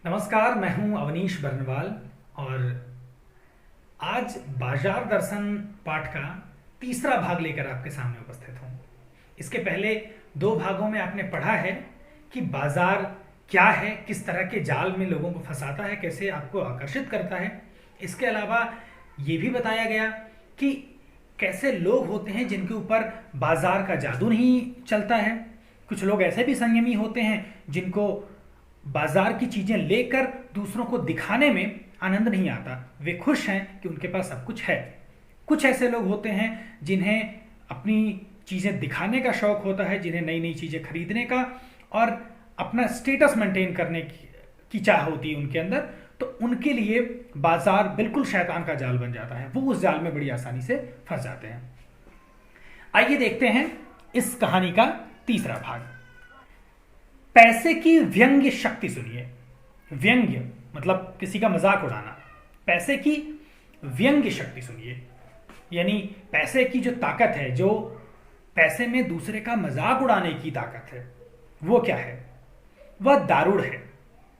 नमस्कार, मैं हूं अवनीश बर्नवाल और आज बाजार दर्शन पाठ का तीसरा भाग लेकर आपके सामने उपस्थित हूं। इसके पहले दो भागों में आपने पढ़ा है कि बाजार क्या है, किस तरह के जाल में लोगों को फंसाता है, कैसे आपको आकर्षित करता है। इसके अलावा ये भी बताया गया कि कैसे लोग होते हैं जिनके ऊपर बाजार का जादू नहीं चलता है। कुछ लोग ऐसे भी संयमी होते हैं जिनको बाजार की चीजें लेकर दूसरों को दिखाने में आनंद नहीं आता, वे खुश हैं कि उनके पास सब कुछ है। कुछ ऐसे लोग होते हैं जिन्हें अपनी चीजें दिखाने का शौक होता है, जिन्हें नई नई चीजें खरीदने का और अपना स्टेटस मेंटेन करने की चाह होती है उनके अंदर। तो उनके लिए बाजार बिल्कुल शैतान का जाल बन जाता है, वो उस जाल में बड़ी आसानी से फंस जाते हैं। आइए देखते हैं इस कहानी का तीसरा भाग। पैसे की व्यंग्य शक्ति सुनिए। व्यंग्य मतलब किसी का मजाक उड़ाना। पैसे की व्यंग्य शक्ति सुनिए, यानी पैसे की जो ताकत है, जो पैसे में दूसरे का मजाक उड़ाने की ताकत है, वो क्या है? वह दारुड़ है।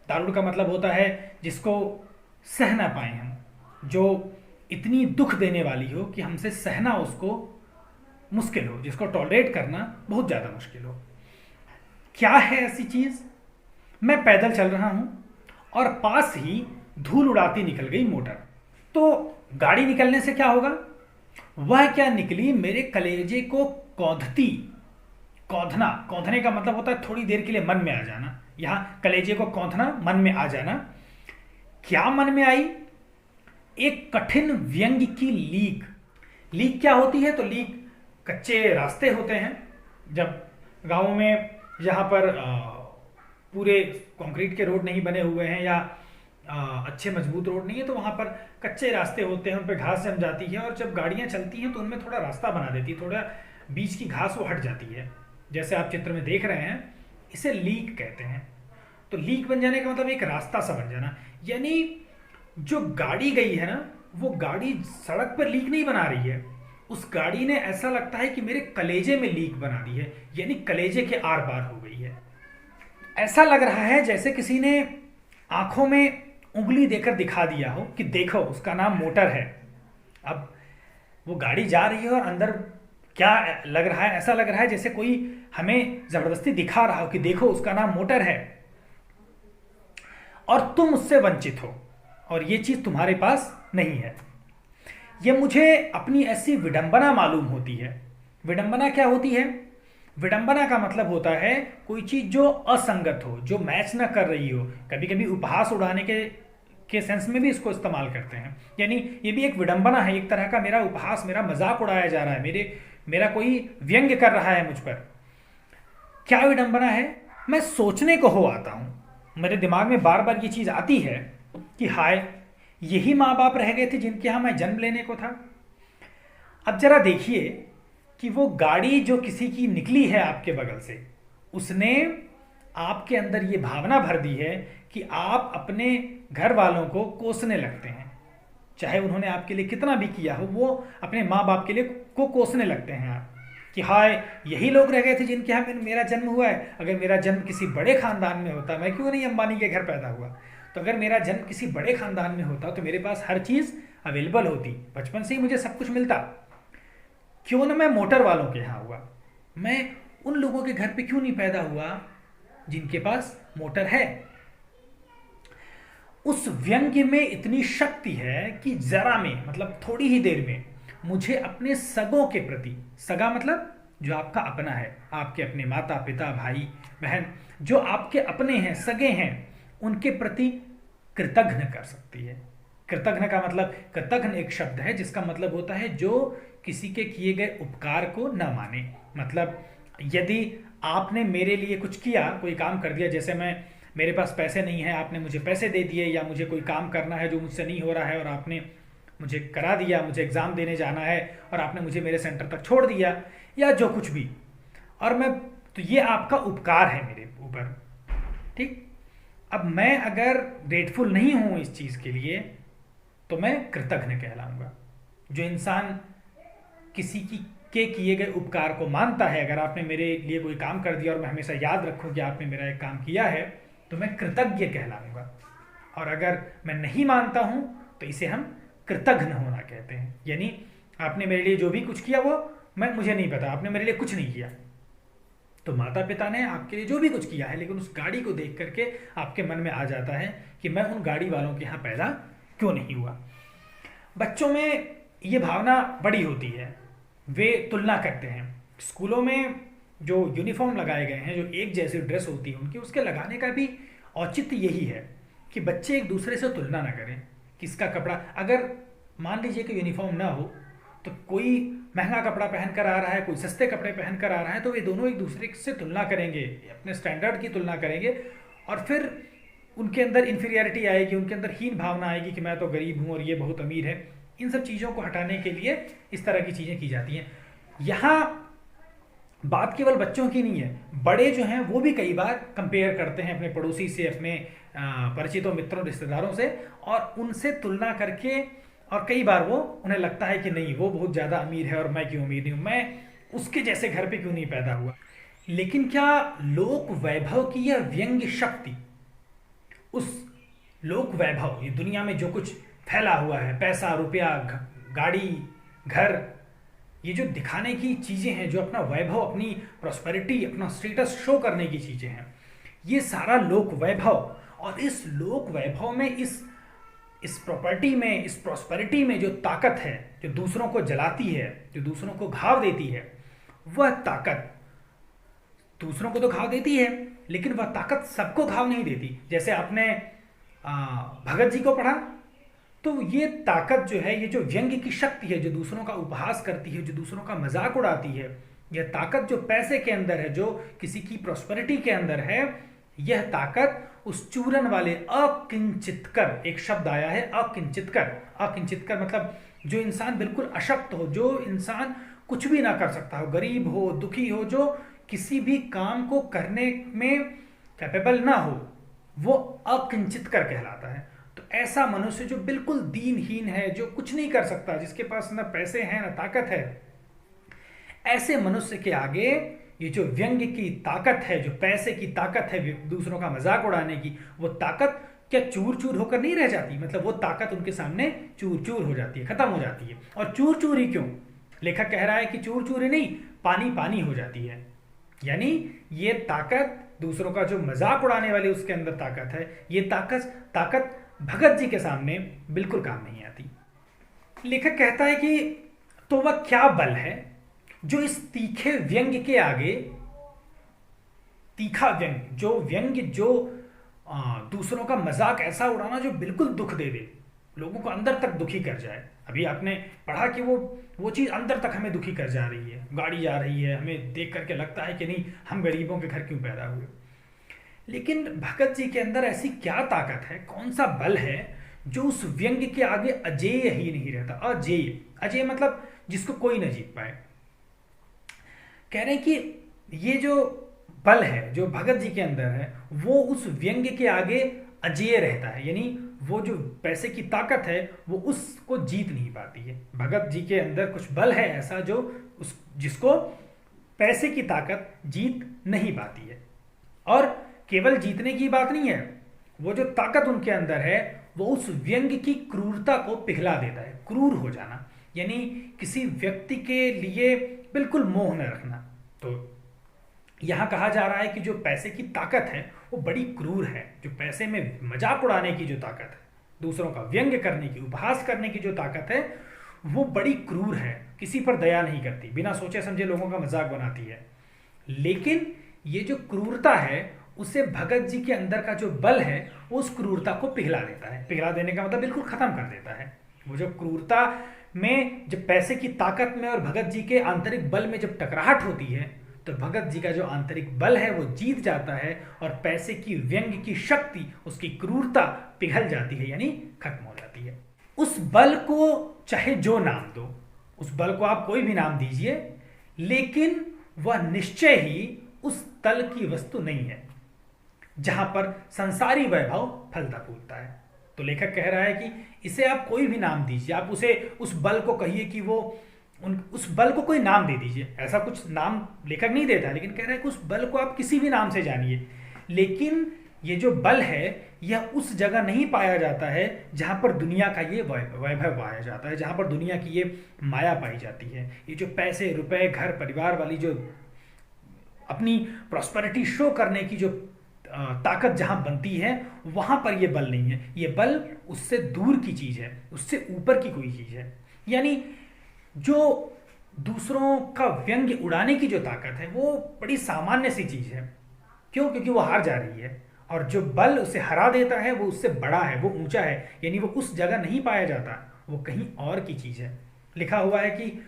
दारुड़ का मतलब होता है जिसको सह ना पाए हम, जो इतनी दुख देने वाली हो कि हमसे सहना उसको मुश्किल हो, जिसको टॉलरेट करना बहुत ज्यादा मुश्किल हो। क्या है ऐसी चीज? मैं पैदल चल रहा हूं और पास ही धूल उड़ाती निकल गई मोटर। तो गाड़ी निकलने से क्या होगा? वह क्या निकली मेरे कलेजे को कौंधती। कौंधना, कौंधने का मतलब होता है थोड़ी देर के लिए मन में आ जाना। यहां कलेजे को कौंधना, मन में आ जाना। क्या मन में आई? एक कठिन व्यंग्य की लीक। लीक क्या होती है? तो लीक कच्चे रास्ते होते हैं। जब गांवों में यहाँ पर पूरे कंक्रीट के रोड नहीं बने हुए हैं या अच्छे मजबूत रोड नहीं है, तो वहाँ पर कच्चे रास्ते होते हैं, उन पर घास जम जाती है और जब गाड़ियाँ चलती हैं तो उनमें थोड़ा रास्ता बना देती है, थोड़ा बीच की घास वो हट जाती है, जैसे आप चित्र में देख रहे हैं। इसे लीक कहते हैं। तो लीक बन जाने का मतलब एक रास्ता सा बन जाना, यानी जो गाड़ी गई है ना, वो गाड़ी सड़क पर लीक नहीं बना रही है, उस गाड़ी ने ऐसा लगता है कि मेरे कलेजे में लीक बना दी है, यानी कलेजे के आर पार हो गई है। ऐसा लग रहा है जैसे किसी ने आंखों में उंगली देकर दिखा दिया हो कि देखो उसका नाम मोटर है। अब वो गाड़ी जा रही है और अंदर क्या लग रहा है? ऐसा लग रहा है जैसे कोई हमें जबरदस्ती दिखा रहा हो कि देखो उसका नाम मोटर है और तुम उससे वंचित हो और ये चीज तुम्हारे पास नहीं है। यह मुझे अपनी ऐसी विडंबना मालूम होती है। विडंबना क्या होती है? विडंबना का मतलब होता है कोई चीज जो असंगत हो, जो मैच ना कर रही हो। कभी कभी उपहास उड़ाने के सेंस में भी इसको इस्तेमाल करते हैं, यानी ये भी एक विडंबना है, एक तरह का मेरा उपहास, मेरा मजाक उड़ाया जा रहा है, मेरा कोई व्यंग्य कर रहा है मुझ पर। क्या विडंबना है? मैं सोचने को हो आता हूं, मेरे दिमाग में बार बार ये चीज आती है कि हाय, यही माँ बाप रह गए थे जिनके यहां मैं जन्म लेने को था। अब जरा देखिए कि वो गाड़ी जो किसी की निकली है आपके बगल से, उसने आपके अंदर ये भावना भर दी है कि आप अपने घर वालों को कोसने लगते हैं। चाहे उन्होंने आपके लिए कितना भी किया हो, वो अपने माँ बाप के लिए को कोसने लगते हैं आप, कि हाय, यही लोग रह गए थे जिनके यहाँ मेरा जन्म हुआ है। अगर मेरा जन्म किसी बड़े खानदान में होता, मैं क्यों नहीं अंबानी के घर पैदा हुआ, तो अगर मेरा जन्म किसी बड़े खानदान में होता तो मेरे पास हर चीज अवेलेबल होती, बचपन से ही मुझे सब कुछ मिलता। क्यों ना मैं मोटर वालों के यहाँ हुआ, मैं उन लोगों के घर पे क्यों नहीं पैदा हुआ जिनके पास मोटर है। उस व्यंग्य में इतनी शक्ति है कि जरा में, मतलब थोड़ी ही देर में, मुझे अपने सगों के प्रति, सगा मतलब जो आपका अपना है, आपके अपने माता पिता भाई बहन जो आपके अपने हैं, सगे हैं, उनके प्रति कृतघ्न कर सकती है। कृतघ्न का मतलब, कृतघ्न एक शब्द है जिसका मतलब होता है जो किसी के किए गए उपकार को न माने। मतलब यदि आपने मेरे लिए कुछ किया, कोई काम कर दिया, जैसे मेरे पास पैसे नहीं है, आपने मुझे पैसे दे दिए, या मुझे कोई काम करना है जो मुझसे नहीं हो रहा है और आपने मुझे करा दिया, मुझे एग्जाम देने जाना है और आपने मुझे मेरे सेंटर तक छोड़ दिया, या जो कुछ भी, और मैं, तो ये आपका उपकार है मेरे ऊपर, ठीक। अब मैं अगर ग्रेटफुल नहीं हूं इस चीज के लिए तो मैं कृतघ्न कहलाऊंगा। जो इंसान किसी के किए गए उपकार को मानता है, अगर आपने मेरे लिए कोई काम कर दिया और मैं हमेशा याद रखूं कि आपने मेरा एक काम किया है, तो मैं कृतज्ञ कहलाऊंगा। और अगर मैं नहीं मानता हूं तो इसे हम कृतघ्न होना कहते हैं। यानी आपने मेरे लिए जो भी कुछ किया वो मुझे नहीं पता, आपने मेरे लिए कुछ नहीं किया। तो माता पिता ने आपके लिए जो भी कुछ किया है, लेकिन उस गाड़ी को देख करके आपके मन में आ जाता है कि मैं उन गाड़ी वालों के यहाँ पैदा क्यों नहीं हुआ। बच्चों में ये भावना बड़ी होती है, वे तुलना करते हैं। स्कूलों में जो यूनिफॉर्म लगाए गए हैं, जो एक जैसी ड्रेस होती है उनकी, उसके लगाने का भी औचित्य यही है कि बच्चे एक दूसरे से तुलना ना करें। किसका कपड़ा, अगर मान लीजिए कि यूनिफॉर्म ना हो तो कोई महंगा कपड़ा पहन कर आ रहा है, कोई सस्ते कपड़े पहन कर आ रहा है, तो वे दोनों एक दूसरे से तुलना करेंगे, अपने स्टैंडर्ड की तुलना करेंगे और फिर उनके अंदर इन्फीरियरिटी आएगी, उनके अंदर हीन भावना आएगी कि मैं तो गरीब हूँ और ये बहुत अमीर है। इन सब चीज़ों को हटाने के लिए इस तरह की चीज़ें की जाती हैं। यहाँ बात केवल बच्चों की नहीं है, बड़े जो हैं वो भी कई बार कंपेयर करते हैं अपने पड़ोसी से, अपने परिचितों, मित्रों, रिश्तेदारों से, और उनसे तुलना करके, और कई बार वो उन्हें लगता है कि नहीं वो बहुत ज़्यादा अमीर है और मैं क्यों अमीर नहीं हूँ, मैं उसके जैसे घर पे क्यों नहीं पैदा हुआ। लेकिन क्या लोक वैभव की यह व्यंग्य शक्ति, उस लोक वैभव, ये दुनिया में जो कुछ फैला हुआ है, पैसा, रुपया, गाड़ी, घर, ये जो दिखाने की चीज़ें हैं, जो अपना वैभव, अपनी प्रॉस्पेरिटी, अपना स्टेटस शो करने की चीज़ें हैं, ये सारा लोक वैभव, और इस लोक वैभव में, इस प्रॉपर्टी में, इस प्रॉस्पेरिटी में जो ताकत है, जो दूसरों को जलाती है, जो दूसरों को घाव देती है, वह ताकत दूसरों को तो घाव देती है, लेकिन वह ताकत सबको घाव नहीं देती। जैसे आपने भगत जी को पढ़ा, तो ये ताकत जो है, ये जो व्यंग्य की शक्ति है, जो दूसरों का उपहास करती है, जो दूसरों का मजाक उड़ाती है, यह ताकत जो पैसे के अंदर है, जो किसी की प्रॉस्पेरिटी के अंदर है, यह ताकत उस चूरन वाले अकिंचितकर, एक शब्द आया है अकिंचितकर, अकिंचितकर मतलब जो इंसान बिल्कुल अशक्त हो, जो इंसान कुछ भी ना कर सकता हो, गरीब हो, दुखी हो, जो किसी भी काम को करने में कैपेबल ना हो, वो अकिंचितकर कहलाता है। तो ऐसा मनुष्य जो बिल्कुल दीनहीन है, जो कुछ नहीं कर सकता, जिसके पास ना पैसे हैं ना ताकत है, ऐसे मनुष्य के आगे ये जो व्यंग्य की ताकत है, जो पैसे की ताकत है, दूसरों का मजाक उड़ाने की, वो ताकत क्या चूर चूर होकर नहीं रह जाती, मतलब वो ताकत उनके सामने चूर चूर हो जाती है, खत्म हो जाती है। और चूर चूर ही क्यों, लेखक कह रहा है कि चूर चूर ही नहीं, पानी पानी हो जाती है। यानी ये ताकत, दूसरों का जो मजाक उड़ाने वाली उसके अंदर ताकत है, ये ताकत भगत जी के सामने बिल्कुल काम नहीं आती। लेखक कहता है कि तो वह क्या बल है जो इस तीखे व्यंग्य के आगे, तीखा व्यंग्य, जो व्यंग्य, जो दूसरों का मजाक ऐसा उड़ाना जो बिल्कुल दुख दे दे, लोगों को अंदर तक दुखी कर जाए। अभी आपने पढ़ा कि वो चीज़ अंदर तक हमें दुखी कर जा रही है, गाड़ी जा रही है, हमें देख करके लगता है कि नहीं, हम गरीबों के घर क्यों पैदा हुए। लेकिन भगत जी के अंदर ऐसी क्या ताकत है, कौन सा बल है जो उस व्यंग्य के आगे अजेय ही नहीं रहता। अजेय, अजेय मतलब जिसको कोई न जीत पाए। कह रहे हैं कि ये जो बल है जो भगत जी के अंदर है, वो उस व्यंग्य के आगे अजेय रहता है। यानी वो जो पैसे की ताकत है वो उसको जीत नहीं पाती है। भगत जी के अंदर कुछ बल है ऐसा जो जिसको पैसे की ताकत जीत नहीं पाती है। और केवल जीतने की बात नहीं है, वो जो ताकत उनके अंदर है वो उस व्यंग्य की क्रूरता को पिघला देता है। क्रूर हो जाना यानी किसी व्यक्ति के लिए बिल्कुल मोह न रखना। तो यहां कहा जा रहा है कि जो पैसे की ताकत है वो बड़ी क्रूर है। जो पैसे में मजाक उड़ाने की जो ताकत है, दूसरों का व्यंग्य करने की, उपहास करने की जो ताकत है, वो बड़ी क्रूर है, किसी पर दया नहीं करती, बिना सोचे समझे लोगों का मजाक बनाती है। लेकिन ये जो क्रूरता है उसे भगत जी के अंदर का जो बल है वो उस क्रूरता को पिघला देता है। पिघला देने का मतलब बिल्कुल खत्म कर देता है। वो जो क्रूरता में, जब पैसे की ताकत में और भगत जी के आंतरिक बल में जब टकराहट होती है तो भगत जी का जो आंतरिक बल है वो जीत जाता है और पैसे की व्यंग्य की शक्ति, उसकी क्रूरता पिघल जाती है, यानी खत्म हो जाती है। उस बल को चाहे जो नाम दो, उस बल को आप कोई भी नाम दीजिए, लेकिन वह निश्चय ही उस तल की वस्तु नहीं है जहां पर संसारी वैभव फलता फूलता है। तो लेखक कह रहा है कि इसे आप कोई भी नाम दीजिए, आप उसे, उस बल को कहिए कि वो उस बल को कोई नाम दे दीजिए। ऐसा कुछ नाम लेखक नहीं देता, लेकिन कह रहा है कि उस बल को आप किसी भी नाम से जानिए, लेकिन ये जो बल है यह उस जगह नहीं पाया जाता है जहां पर दुनिया का ये वैभव पाया जाता है, जहां पर दुनिया की ये माया पाई जाती है। ये जो पैसे रुपए घर परिवार वाली जो अपनी प्रॉस्पेरिटी शो करने की जो ताकत जहां बनती है, वहां पर ये बल नहीं है। ये बल उससे दूर की चीज है, उससे ऊपर की कोई चीज है। यानी जो दूसरों का व्यंग्य उड़ाने की जो ताकत है वो बड़ी सामान्य सी चीज है। क्यों? क्योंकि वो हार जा रही है, और जो बल उसे हरा देता है वो उससे बड़ा है, वो ऊंचा है। यानी वो उस जगह नहीं पाया जाता, वो कहीं और की चीज है। लिखा हुआ है कि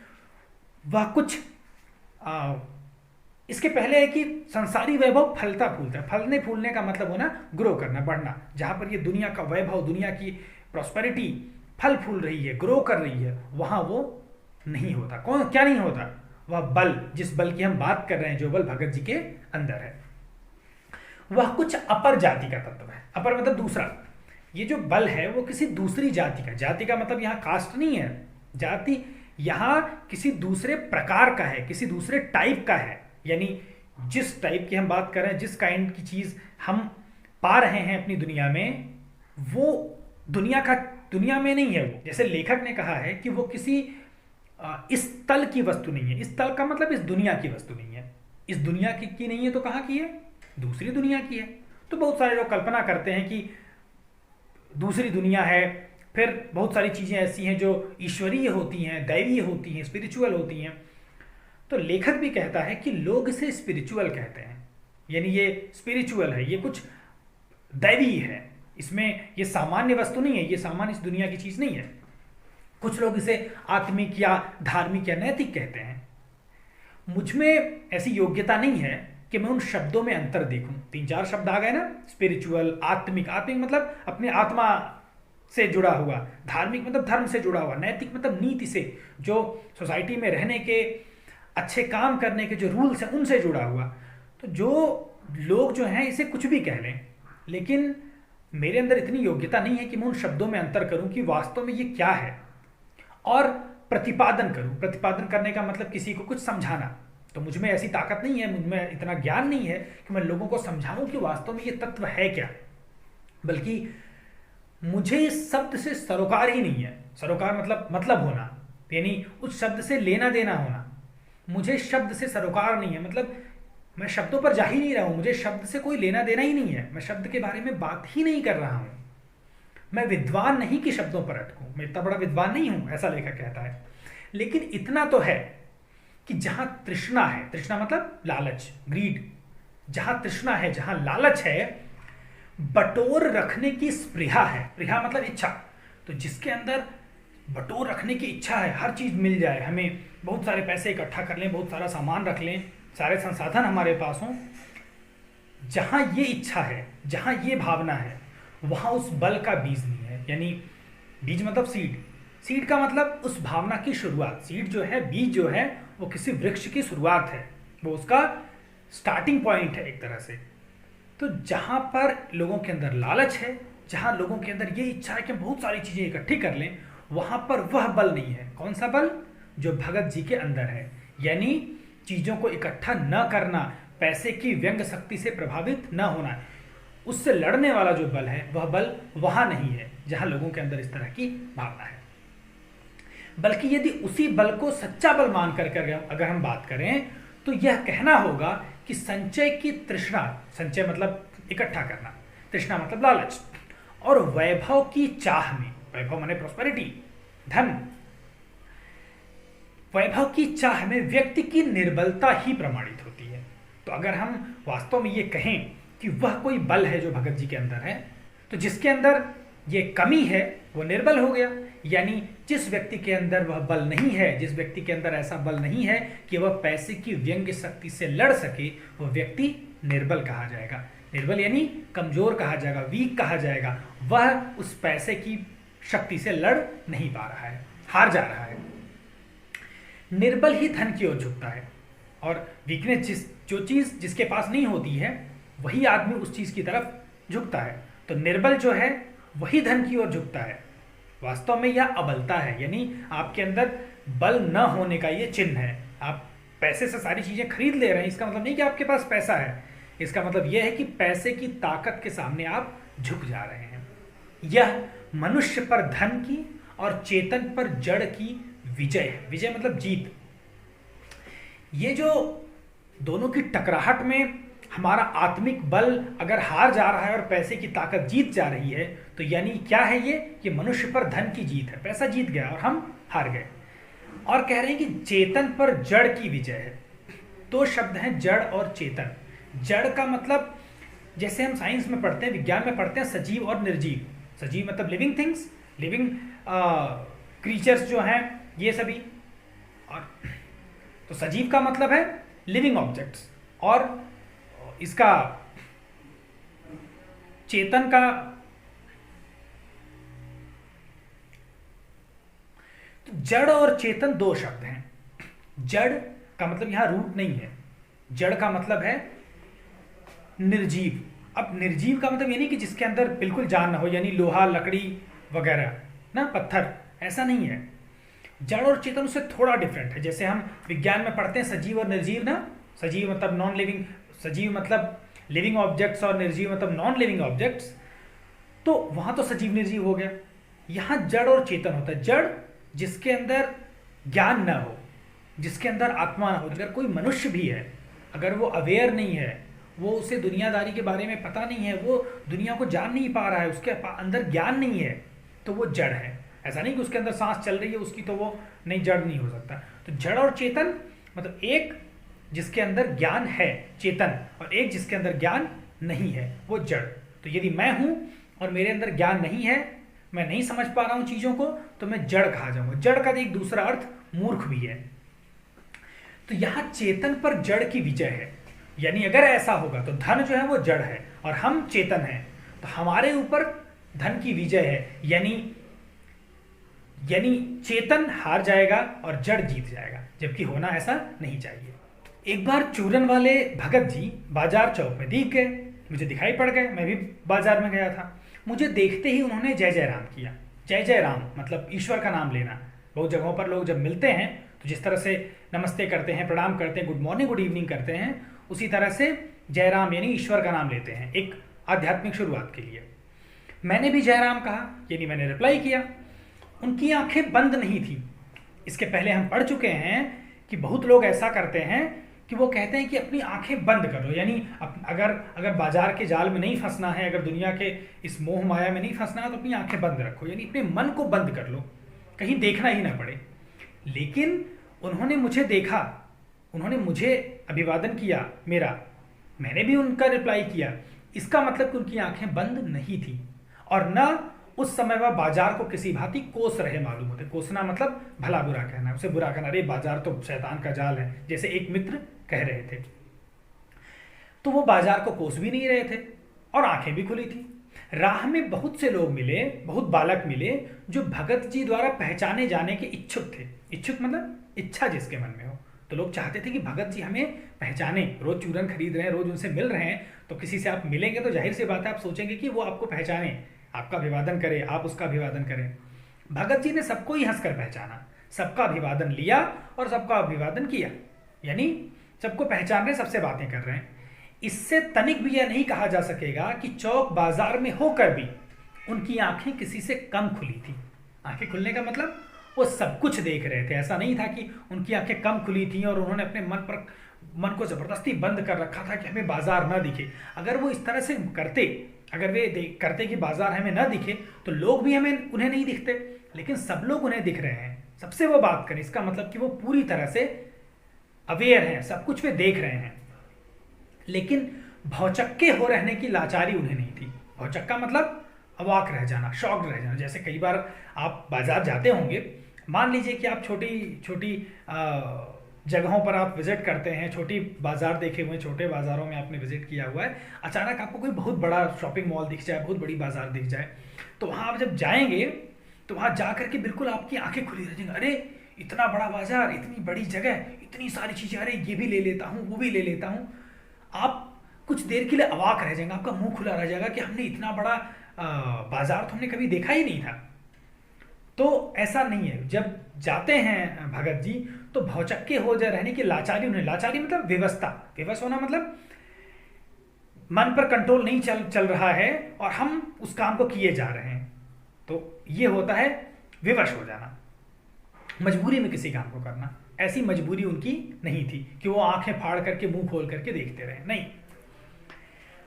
वह कुछ इसके पहले है कि संसारी वैभव फलता फूलता है। फलने फूलने का मतलब होना ग्रो करना, बढ़ना। जहां पर ये दुनिया का वैभव, दुनिया की प्रॉस्पेरिटी फल फूल रही है, ग्रो कर रही है, वहां वो नहीं होता। कौन क्या नहीं होता? वह बल, जिस बल की हम बात कर रहे हैं, जो बल भगत जी के अंदर है, वह कुछ अपर जाति का तत्व है। अपर मतलब दूसरा। ये जो बल है वो किसी दूसरी जाति का, जाति का मतलब यहां कास्ट नहीं है, जाति यहां किसी दूसरे प्रकार का है, किसी दूसरे टाइप का है। यानी जिस टाइप की हम बात कर रहे हैं, जिस काइंड की चीज हम पा रहे हैं अपनी दुनिया में, वो दुनिया में नहीं है। वो जैसे लेखक ने कहा है कि वो किसी इस तल की वस्तु नहीं है। इस तल का मतलब इस दुनिया की वस्तु नहीं है। इस दुनिया की नहीं है तो कहाँ की है? दूसरी दुनिया की है। तो बहुत सारे लोग कल्पना करते हैं कि दूसरी दुनिया है, फिर बहुत सारी चीजें ऐसी हैं जो ईश्वरीय होती हैं, दैवीय होती हैं, स्पिरिचुअल होती हैं। तो लेखक भी कहता है कि लोग इसे स्पिरिचुअल कहते हैं, यानी ये स्पिरिचुअल है, ये कुछ दैवी है, इसमें ये सामान्य वस्तु नहीं है, ये सामान्य इस दुनिया की चीज नहीं है। कुछ लोग इसे आत्मिक या धार्मिक या नैतिक कहते हैं। मुझ में ऐसी योग्यता नहीं है कि मैं उन शब्दों में अंतर देखूं। 3-4 शब्द आ गए ना, स्पिरिचुअल, आत्मिक। आत्मिक मतलब अपने आत्मा से जुड़ा हुआ, धार्मिक मतलब धर्म से जुड़ा हुआ, नैतिक मतलब नीति से, जो सोसाइटी में रहने के, अच्छे काम करने के जो रूल्स हैं उनसे जुड़ा हुआ। तो जो लोग जो हैं इसे कुछ भी कह लें, लेकिन मेरे अंदर इतनी योग्यता नहीं है कि मैं उन शब्दों में अंतर करूं कि वास्तव में ये क्या है, और प्रतिपादन करूं। प्रतिपादन करने का मतलब किसी को कुछ समझाना। तो मुझ में ऐसी ताकत नहीं है, मुझ में इतना ज्ञान नहीं है कि मैं लोगों को समझाऊं कि वास्तव में ये तत्व है क्या। बल्कि मुझे इस शब्द से सरोकार ही नहीं है। सरोकार मतलब होना, यानी उस शब्द से लेना देना होना। मुझे शब्द से सरोकार नहीं है, मतलब मैं शब्दों पर जा ही नहीं रहा हूं, मुझे शब्द से कोई लेना देना ही नहीं है, मैं शब्द के बारे में बात ही नहीं कर रहा हूं। मैं विद्वान नहीं कि शब्दों पर अटकूं, मैं इतना बड़ा विद्वान नहीं हूं, ऐसा लेखक कहता है। लेकिन इतना तो है कि जहां तृष्णा है, तृष्णा मतलब लालच, ग्रीड, जहां तृष्णा है, जहां लालच है, बटोर रखने की स्पृहा है। स्पृहा मतलब इच्छा। तो जिसके अंदर बटोर रखने की इच्छा है, हर चीज मिल जाए हमें, बहुत सारे पैसे इकट्ठा कर लें, बहुत सारा सामान रख लें, सारे संसाधन हमारे पास हों, जहां ये इच्छा है, जहां ये भावना है, वहां उस बल का बीज नहीं है। यानी बीज मतलब सीड, सीड का मतलब उस भावना की शुरुआत। सीड जो है, बीज जो है, वो किसी वृक्ष की शुरुआत है, वो उसका स्टार्टिंग पॉइंट है एक तरह से। तो जहां पर लोगों के अंदर लालच है, जहां लोगों के अंदर ये इच्छा है कि हम बहुत सारी चीजें इकट्ठी कर लें, वहां पर वह बल नहीं है। कौन सा बल? जो भगत जी के अंदर है। यानी चीजों को इकट्ठा न करना, पैसे की व्यंग शक्ति से प्रभावित न होना, उससे लड़ने वाला जो बल है, वह बल वहां नहीं है जहां लोगों के अंदर इस तरह की भावना है। बल्कि यदि उसी बल को सच्चा बल मान कर अगर हम बात करें, तो यह कहना होगा कि संचय की तृष्णा, संचय मतलब इकट्ठा करना, तृष्णा मतलब लालच, और वैभव की चाह में, वैभव माने प्रॉस्पेरिटी, धन, वैभव की चाह में व्यक्ति की निर्बलता ही प्रमाणित होती है। तो अगर हम वास्तव में ये कहें कि वह कोई बल है जो भगत जी के अंदर है, तो जिसके अंदर ये कमी है वो निर्बल हो गया। यानी जिस व्यक्ति के अंदर वह बल नहीं है, जिस व्यक्ति के अंदर ऐसा बल नहीं है कि वह पैसे की व्यंग्य शक्ति से लड़ सके, वह व्यक्ति निर्बल कहा जाएगा। निर्बल यानी कमजोर कहा जाएगा, वीक कहा जाएगा। वह उस पैसे की शक्ति से लड़ नहीं पा रहा है, हार जा रहा है। निर्बल ही धन की ओर झुकता है, और वीकनेस, जो चीज जिसके पास नहीं होती है, वही आदमी उस चीज की तरफ झुकता है। तो निर्बल जो है वही धन की ओर झुकता है। वास्तव में यह अबलता है, यानी आपके अंदर बल न होने का ये चिन्ह है। आप पैसे से सारी चीजें खरीद ले रहे हैं, इसका मतलब नहीं कि आपके पास पैसा है, इसका मतलब यह है कि पैसे की ताकत के सामने आप झुक जा रहे हैं। यह मनुष्य पर धन की और चेतन पर जड़ की विजय है। विजय मतलब जीत। ये जो दोनों की टकराहट में हमारा आत्मिक बल अगर हार जा रहा है और पैसे की ताकत जीत जा रही है, तो यानी क्या है ये मनुष्य पर धन की जीत है। पैसा जीत गया और हम हार गए। और कह रहे हैं कि चेतन पर जड़ की विजय है। दो शब्द हैं, जड़ और चेतन। जड़ का मतलब जैसे हम साइंस में पढ़ते हैं, विज्ञान में पढ़ते हैं, सजीव और निर्जीव। सजीव मतलब लिविंग थिंग्स, लिविंग क्रीचर्स जो हैं ये सभी। और तो सजीव का मतलब है लिविंग ऑब्जेक्ट्स, और इसका चेतन का तो जड़ और चेतन दो शब्द हैं। जड़ का मतलब यहां रूट नहीं है, जड़ का मतलब है निर्जीव। अब निर्जीव का मतलब ये नहीं कि जिसके अंदर बिल्कुल जान ना हो, यानी लोहा लकड़ी वगैरह ना, पत्थर, ऐसा नहीं है। जड़ और चेतन उससे थोड़ा डिफरेंट है। जैसे हम विज्ञान में पढ़ते हैं सजीव और निर्जीव ना, सजीव मतलब नॉन लिविंग, सजीव मतलब लिविंग ऑब्जेक्ट्स और निर्जीव मतलब नॉन लिविंग ऑब्जेक्ट्स। तो वहां तो सजीव निर्जीव हो गया। यहां जड़ और चेतन होता है। जड़ जिसके अंदर ज्ञान ना हो, जिसके अंदर आत्मा ना हो। अगर कोई मनुष्य भी है, अगर वो अवेयर नहीं है, वो उसे दुनियादारी के बारे में पता नहीं है, वो दुनिया को जान नहीं पा रहा है, उसके अंदर ज्ञान नहीं है, तो वो जड़ है। ऐसा नहीं कि उसके अंदर सांस चल रही है उसकी तो वो नहीं, जड़ नहीं हो सकता। तो जड़ और चेतन मतलब एक जिसके अंदर ज्ञान है चेतन, और एक जिसके अंदर ज्ञान नहीं है वो जड़। तो यदि मैं हूं और मेरे अंदर ज्ञान नहीं है, मैं नहीं समझ पा रहा हूं चीजों को, तो मैं जड़ कहा जाऊंगा। जड़ का एक दूसरा अर्थ मूर्ख भी है। तो यहां चेतन पर जड़ की विजय है। यानी अगर ऐसा होगा तो धन जो है वो जड़ है और हम चेतन हैं, तो हमारे ऊपर धन की विजय है। यानी चेतन हार जाएगा और जड़ जीत जाएगा, जबकि होना ऐसा नहीं चाहिए। एक बार चूरन वाले भगत जी बाजार चौक में दिख गए, मुझे दिखाई पड़ गए। मैं भी बाजार में गया था। मुझे देखते ही उन्होंने जय जय राम किया। जय जय राम मतलब ईश्वर का नाम लेना। बहुत जगहों पर लोग जब मिलते हैं तो जिस तरह से नमस्ते करते हैं, प्रणाम करते हैं, गुड मॉर्निंग गुड इवनिंग करते हैं, उसी तरह से जय राम यानी ईश्वर का नाम लेते हैं एक आध्यात्मिक शुरुआत के लिए। मैंने भी जय राम कहा, यानी मैंने रिप्लाई किया। उनकी आंखें बंद नहीं थी। इसके पहले हम पढ़ चुके हैं कि बहुत लोग ऐसा करते हैं कि वो कहते हैं कि अपनी आंखें बंद कर लो। यानी अगर बाजार के जाल में नहीं फंसना है, अगर दुनिया के इस मोह माया में नहीं फंसना है, तो अपनी आंखें बंद रखो, यानी अपने मन को बंद कर लो, कहीं देखना ही ना पड़े। लेकिन उन्होंने मुझे देखा, उन्होंने मुझे अभिवादन किया मेरा, मैंने भी उनका रिप्लाई किया। इसका मतलब कि उनकी आंखें बंद नहीं थी, और न उस समय वह बाजार को किसी भांति कोस रहे मालूम होते। कोसना मतलब भला बुरा कहना, उसे बुरा कहना, अरे बाजार तो शैतान का जाल है, जैसे एक मित्र कह रहे थे। तो वो बाजार को कोस भी नहीं रहे थे और आंखें भी खुली थी। राह में बहुत से लोग मिले, बहुत बालक मिले, जो भगत जी द्वारा पहचाने जाने के इच्छुक थे। इच्छुक मतलब इच्छा जिसके मन में हो। तो लोग चाहते थे कि भगत जी हमें पहचाने। रोज चूरन खरीद रहे हैं, रोज उनसे मिल रहे हैं, तो किसी से आप मिलेंगे तो जाहिर सी बात है आप सोचेंगे कि वो आपको पहचाने, आपका अभिवादन करे, आप उसका अभिवादन करें। भगत जी ने सबको ही हंसकर पहचाना, सबका अभिवादन लिया और सबका अभिवादन किया, यानी सबको पहचान रहे, सबसे बातें कर रहे हैं। इससे तनिक भी यह नहीं कहा जा सकेगा कि चौक बाजार में होकर भी उनकी आंखें किसी से कम खुली थी। आंखें खुलने का मतलब वो सब कुछ देख रहे थे। ऐसा नहीं था कि उनकी आंखें कम खुली थी और उन्होंने अपने मन को जबरदस्ती बंद कर रखा था कि हमें बाजार ना दिखे। अगर वो इस तरह से करते, अगर वे करते कि बाजार हमें ना दिखे, तो लोग भी उन्हें नहीं दिखते। लेकिन सब लोग उन्हें दिख रहे हैं, सबसे वो बात करें, इसका मतलब कि वो पूरी तरह से अवेयर हैं, सब कुछ वे देख रहे हैं। लेकिन भौचक्के हो रहने की लाचारी उन्हें नहीं थी। भौचक्का मतलब अवाक रह जाना, शॉक्ड रह जाना। जैसे कई बार आप बाजार जाते होंगे, मान लीजिए कि आप छोटी छोटी जगहों पर आप विजिट करते हैं, छोटी बाजार देखे हुए, छोटे बाजारों में आपने विजिट किया हुआ है। अचानक आपको कोई बहुत बड़ा शॉपिंग मॉल दिख जाए, बहुत बड़ी बाजार दिख जाए, तो वहां आप जब जाएंगे तो वहां जाकर के बिल्कुल आपकी आंखें खुली रह जाएंगी। अरे इतना बड़ा बाजार, इतनी बड़ी जगह, इतनी सारी चीजें, अरे ये भी ले लेता हूँ, वो भी ले लेता हूँ। आप कुछ देर के लिए अवाक रह जाएंगे, आपका मुंह खुला रह जाएगा कि हमने इतना बड़ा बाजार तो हमने कभी देखा ही नहीं था। तो ऐसा नहीं है। जब जाते हैं भगत जी तो भौचक्के हो जा रहने की लाचारी उन्हें, लाचारी मतलब व्यवस्था, विवश होना मतलब मन पर कंट्रोल नहीं चल रहा है और हम उस काम को किए जा रहे हैं, तो ये होता है विवश हो जाना, मजबूरी में किसी काम को करना। ऐसी मजबूरी उनकी नहीं थी कि वो आंखें फाड़ करके मुंह खोल करके देखते रहे, नहीं।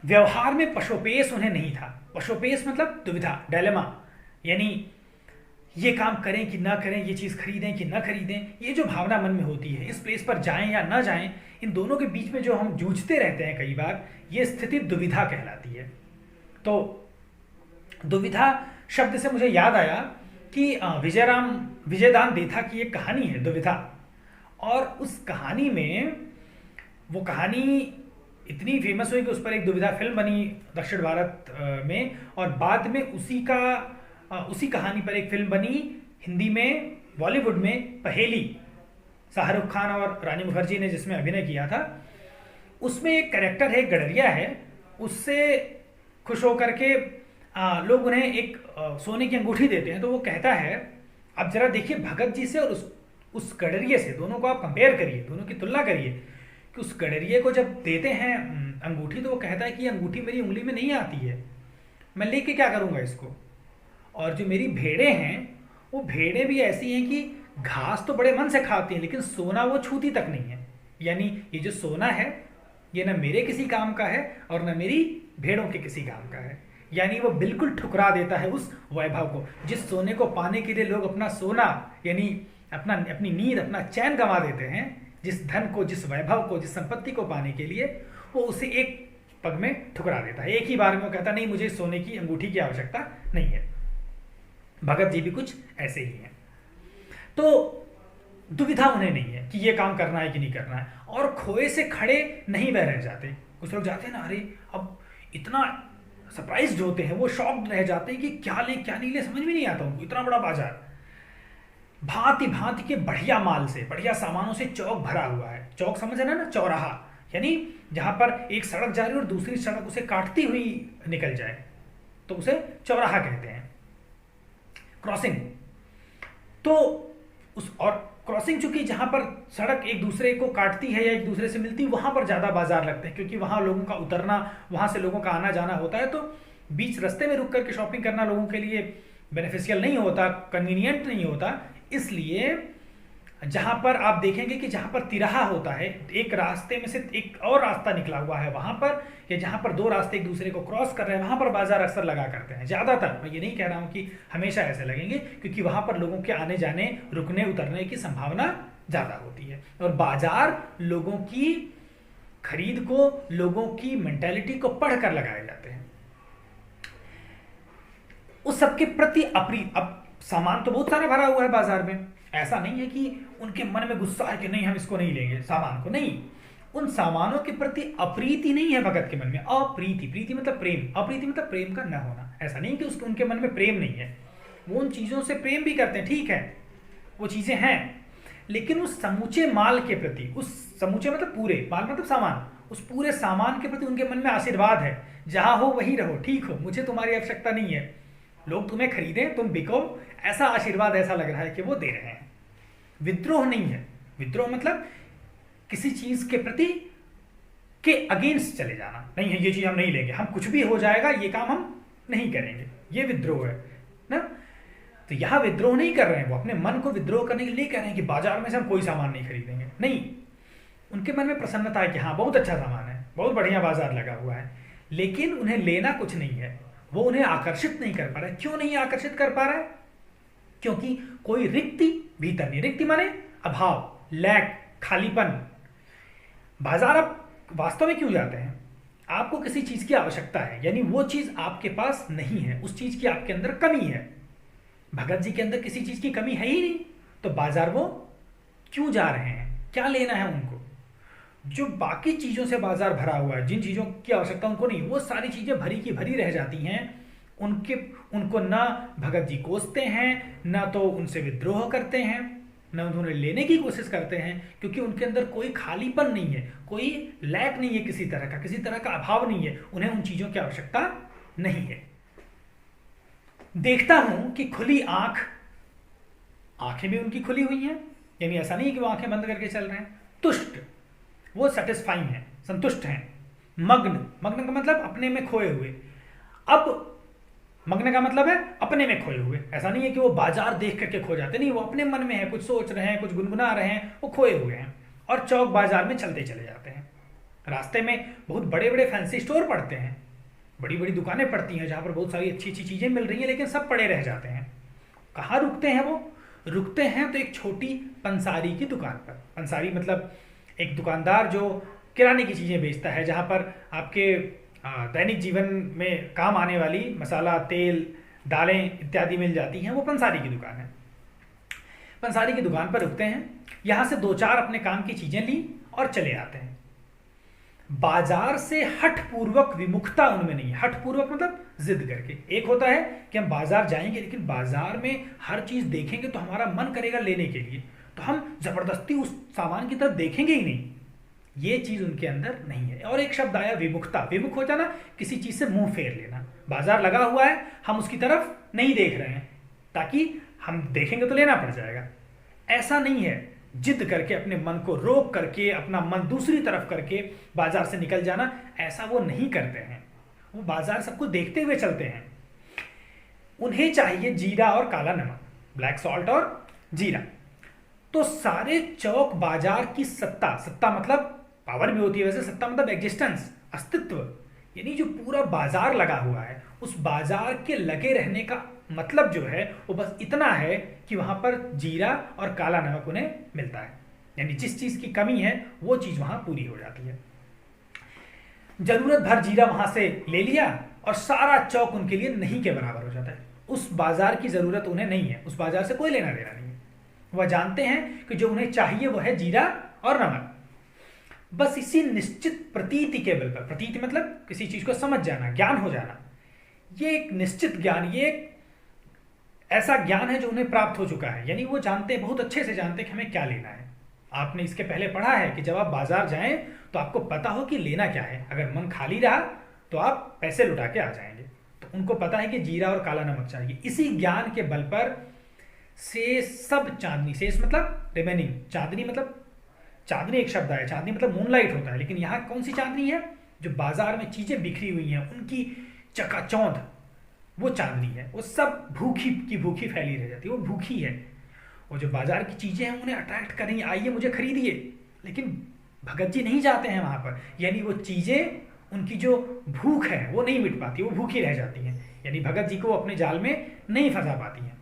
व्यवहार में पशोपेश उन्हें नहीं था। पशोपेश मतलब दुविधा, डायलेमा, यानी ये काम करें कि ना करें, ये चीज़ खरीदें कि ना खरीदें, ये जो भावना मन में होती है, इस प्लेस पर जाएं या ना जाएं, इन दोनों के बीच में जो हम जूझते रहते हैं कई बार, ये स्थिति दुविधा कहलाती है। तो दुविधा शब्द से मुझे याद आया कि विजयदान देथा की एक कहानी है दुविधा, और उस कहानी में, वो कहानी इतनी फेमस हुई कि उस पर एक दुविधा फिल्म बनी दक्षिण भारत में, और बाद में उसी कहानी पर एक फिल्म बनी हिंदी में, बॉलीवुड में, पहेली, शाहरुख खान और रानी मुखर्जी ने जिसमें अभिनय किया था। उसमें एक कैरेक्टर है, गडरिया है, उससे खुश होकर के लोग उन्हें एक सोने की अंगूठी देते हैं। तो वो कहता है, अब जरा देखिए भगत जी से और उस गडरिये से, दोनों को आप कंपेयर करिए, दोनों की तुलना करिए, कि उस गडरिये को जब देते हैं अंगूठी, तो वो कहता है कि अंगूठी मेरी उंगली में नहीं आती है, मैं लेके क्या करूँगा इसको। और जो मेरी भेड़ें हैं, वो भेड़ें भी ऐसी हैं कि घास तो बड़े मन से खाती हैं, लेकिन सोना वो छूती तक नहीं है। यानी ये जो सोना है, ये ना मेरे किसी काम का है और ना मेरी भेड़ों के किसी काम का है। यानी वो बिल्कुल ठुकरा देता है उस वैभव को। जिस सोने को पाने के लिए लोग अपना सोना, यानी अपनी नींद, अपना चैन गंवा देते हैं, जिस धन को, जिस वैभव को, जिस संपत्ति को पाने के लिए, वो उसे एक पग में ठुकरा देता है। एक ही बार में वो कहता नहीं, मुझे सोने की अंगूठी की आवश्यकता नहीं है। भगत जी भी कुछ ऐसे ही हैं। तो दुविधा उन्हें नहीं है कि ये काम करना है कि नहीं करना है, और खोए से खड़े नहीं वह रह जाते। कुछ लोग जाते हैं ना, अरे अब इतना सरप्राइज्ड होते हैं, वो शॉक्ड रह जाते हैं कि क्या ले क्या नहीं ले, समझ में नहीं आता उनको। इतना बड़ा बाजार, भांति भांति के बढ़िया माल से, बढ़िया सामानों से चौक भरा हुआ है। चौक समझ है ना, चौराहा, यानी जहां पर एक सड़क जा रही है और दूसरी सड़क उसे काटती हुई निकल जाए, तो उसे चौराहा कहते हैं। क्रॉसिंग, तो और क्रॉसिंग, चूंकि जहां पर सड़क एक दूसरे को काटती है या एक दूसरे से मिलती है, वहां पर ज्यादा बाजार लगते हैं, क्योंकि वहां लोगों का उतरना, वहां से लोगों का आना जाना होता है। तो बीच रास्ते में रुक करके शॉपिंग करना लोगों के लिए बेनिफिशियल नहीं होता, कन्वीनियंट नहीं होता। इसलिए जहां पर आप देखेंगे कि जहां पर तिराहा होता है, एक रास्ते में से एक और रास्ता निकला हुआ है, वहां पर, या जहां पर दो रास्ते एक दूसरे को क्रॉस कर रहे हैं, वहां पर बाजार अक्सर लगा करते हैं। ज्यादातर, मैं ये नहीं कह रहा हूं कि हमेशा ऐसे लगेंगे, क्योंकि वहां पर लोगों के आने जाने, रुकने उतरने की संभावना ज्यादा होती है। और बाजार लोगों की खरीद को, लोगों की मेंटेलिटी को पढ़ कर लगाए जाते हैं। उस सबके प्रति अब सामान तो बहुत सारा भरा हुआ है बाजार में, ऐसा नहीं है कि उनके मन में गुस्सा है कि नहीं हम इसको नहीं लेंगे सामान को, नहीं। उन सामानों के प्रति अप्रीति नहीं है भगत के मन में, अप्रीति, प्रीति मतलब प्रेम, अप्रीति मतलब प्रेम का न होना। ऐसा नहीं कि उनके मन में प्रेम नहीं है, वो उन चीजों से प्रेम भी करते हैं, ठीक है, वो चीजें हैं, लेकिन उस समूचे माल के प्रति, उस समूचे मतलब पूरे, माल मतलब सामान, उस पूरे सामान के प्रति उनके मन में आशीर्वाद है। जहां हो वहीं रहो, ठीक हो, मुझे तुम्हारी आवश्यकता नहीं है, लोग तुम्हें खरीदें, तुम बिको, ऐसा आशीर्वाद, ऐसा लग रहा है कि वो दे रहे हैं। विद्रोह नहीं है। विद्रोह मतलब किसी चीज के प्रति के अगेंस्ट चले जाना, नहीं है ये चीज हम नहीं लेंगे, हम कुछ भी हो जाएगा, ये काम हम नहीं करेंगे, ये विद्रोह है ना। तो यहां विद्रोह नहीं कर रहे हैं, वो अपने मन को विद्रोह करने के लिए कह रहे हैं कि बाजार में से हम कोई सामान नहीं खरीदेंगे, नहीं। उनके मन में प्रसन्नता है कि हाँ बहुत अच्छा सामान है, बहुत बढ़िया बाजार लगा हुआ है, लेकिन उन्हें लेना कुछ नहीं है, वो उन्हें आकर्षित नहीं कर पा रहा है। क्यों नहीं आकर्षित कर पा रहा है? क्योंकि कोई रिक्ति भीतर नहीं। रिक्ति माने अभाव, लैक, खालीपन। बाजार आप वास्तव में क्यों जाते हैं? आपको किसी चीज की आवश्यकता है, यानी वो चीज आपके पास नहीं है, उस चीज की आपके अंदर कमी है। भगत जी के अंदर किसी चीज की कमी है ही नहीं, तो बाजार वो क्यों जा रहे हैं? क्या लेना है उनको? जो बाकी चीजों से बाजार भरा हुआ है, जिन चीजों की आवश्यकता उनको नहीं, वो सारी चीजें भरी की भरी रह जाती हैं। उनको ना भगत जी कोसते हैं, ना तो उनसे विद्रोह करते हैं, ना उन्हें लेने की कोशिश करते हैं, क्योंकि उनके अंदर कोई खालीपन नहीं है, कोई लैक नहीं है, किसी तरह का अभाव नहीं है, उन्हें उन चीजों की आवश्यकता नहीं है। देखता हूं कि खुली आंखें भी उनकी खुली हुई हैं, यानी ऐसा नहीं कि वो आंखें बंद करके चल रहे हैं, तुष्ट, वो सेटिस्फाइंग है, संतुष्ट हैं, मग्न, मग्न का मतलब अपने में खोए हुए। अब मग्न का मतलब है अपने में खोए हुए। ऐसा नहीं है कि वो बाजार देख करके खो जाते, नहीं, वो अपने मन में है, कुछ सोच रहे हैं, कुछ गुनगुना रहे हैं, वो खोए हुए हैं और चौक बाजार में चलते चले जाते हैं। रास्ते में बहुत बड़े बड़े फैंसी स्टोर पड़ते हैं, बड़ी बड़ी दुकानें पड़ती हैं जहाँ पर बहुत सारी अच्छी अच्छी चीज़ें मिल रही हैं, लेकिन सब पड़े रह जाते हैं। कहाँ रुकते हैं वो? रुकते हैं तो एक छोटी पंसारी की दुकान पर। पंसारी मतलब एक दुकानदार जो किराने की चीज़ें बेचता है, जहाँ पर आपके दैनिक जीवन में काम आने वाली मसाला, तेल, दालें इत्यादि मिल जाती हैं, वो पंसारी की दुकान है। पंसारी की दुकान पर रुकते हैं, यहाँ से दो चार अपने काम की चीज़ें ली और चले आते हैं। बाजार से हठपूर्वक विमुखता उनमें नहीं है। हठपूर्वक मतलब जिद करके। एक होता है कि हम बाजार जाएंगे, लेकिन बाजार में हर चीज देखेंगे तो हमारा मन करेगा लेने के लिए, तो हम जबरदस्ती उस सामान की तरफ देखेंगे ही नहीं। ये चीज उनके अंदर नहीं है। और एक शब्द आया विमुखता। विमुख हो जाना, किसी चीज से मुंह फेर लेना। बाजार लगा हुआ है, हम उसकी तरफ नहीं देख रहे हैं, ताकि हम देखेंगे तो लेना पड़ जाएगा। ऐसा नहीं है। जिद करके, अपने मन को रोक करके, अपना मन दूसरी तरफ करके बाजार से निकल जाना, ऐसा वो नहीं करते हैं। वो बाजार सबको देखते हुए चलते हैं। उन्हें चाहिए जीरा और काला नमक, ब्लैक सॉल्ट और जीरा। तो सारे चौक बाजार की सत्ता, सत्ता मतलब पावर भी होती है वैसे, सत्ता मतलब एग्जिस्टेंस, अस्तित्व, यानी जो पूरा बाजार लगा हुआ है, उस बाजार के लगे रहने का मतलब जो है वो बस इतना है कि वहां पर जीरा और काला नमक उन्हें मिलता है। यानी जिस चीज की कमी है वो चीज वहां पूरी हो जाती है। जरूरत भर जीरा वहां से ले लिया और सारा चौक उनके लिए नहीं के बराबर हो जाता है। उस बाजार की जरूरत उन्हें नहीं है, उस बाजार से कोई लेना देना नहीं है। वह जानते हैं कि जो उन्हें चाहिए वो है जीरा और नमक। बस इसी निश्चित प्रतीति के बल पर, प्रतीति मतलब किसी चीज को समझ जाना, ज्ञान हो जाना, ये एक निश्चित ज्ञान, ये एक ऐसा ज्ञान है जो उन्हें प्राप्त हो चुका है। यानी वो जानते, बहुत अच्छे से जानते कि हमें क्या लेना है। आपने इसके पहले पढ़ा है कि जब आप बाजार जाएं तो आपको पता हो कि लेना क्या है। अगर मन खाली रहा तो आप पैसे लुटा के आ जाएंगे। तो उनको पता है कि जीरा और काला नमक चाहिए। इसी ज्ञान के बल पर से सब चांदनी, शेष मतलब रिमेनिंग, चांदनी मतलब, चांदनी एक शब्द है, चांदनी मतलब मूनलाइट होता है, लेकिन यहाँ कौन सी चांदनी है? जो बाजार में चीजें बिखरी हुई हैं उनकी चकाचौंध, वो चांदनी है। वो सब भूखी की भूखी फैली रह जाती है, वो भूखी है। वो जो बाजार की चीजें हैं उन्हें अट्रैक्ट करेंगे, आइए मुझे खरीदिए, लेकिन भगत जी नहीं जाते हैं वहां पर। यानी वो चीजें, उनकी जो भूख है वो नहीं मिट पाती, वो भूखी रह जाती हैं। यानी भगत जी को अपने जाल में नहीं फंसा पाती हैं,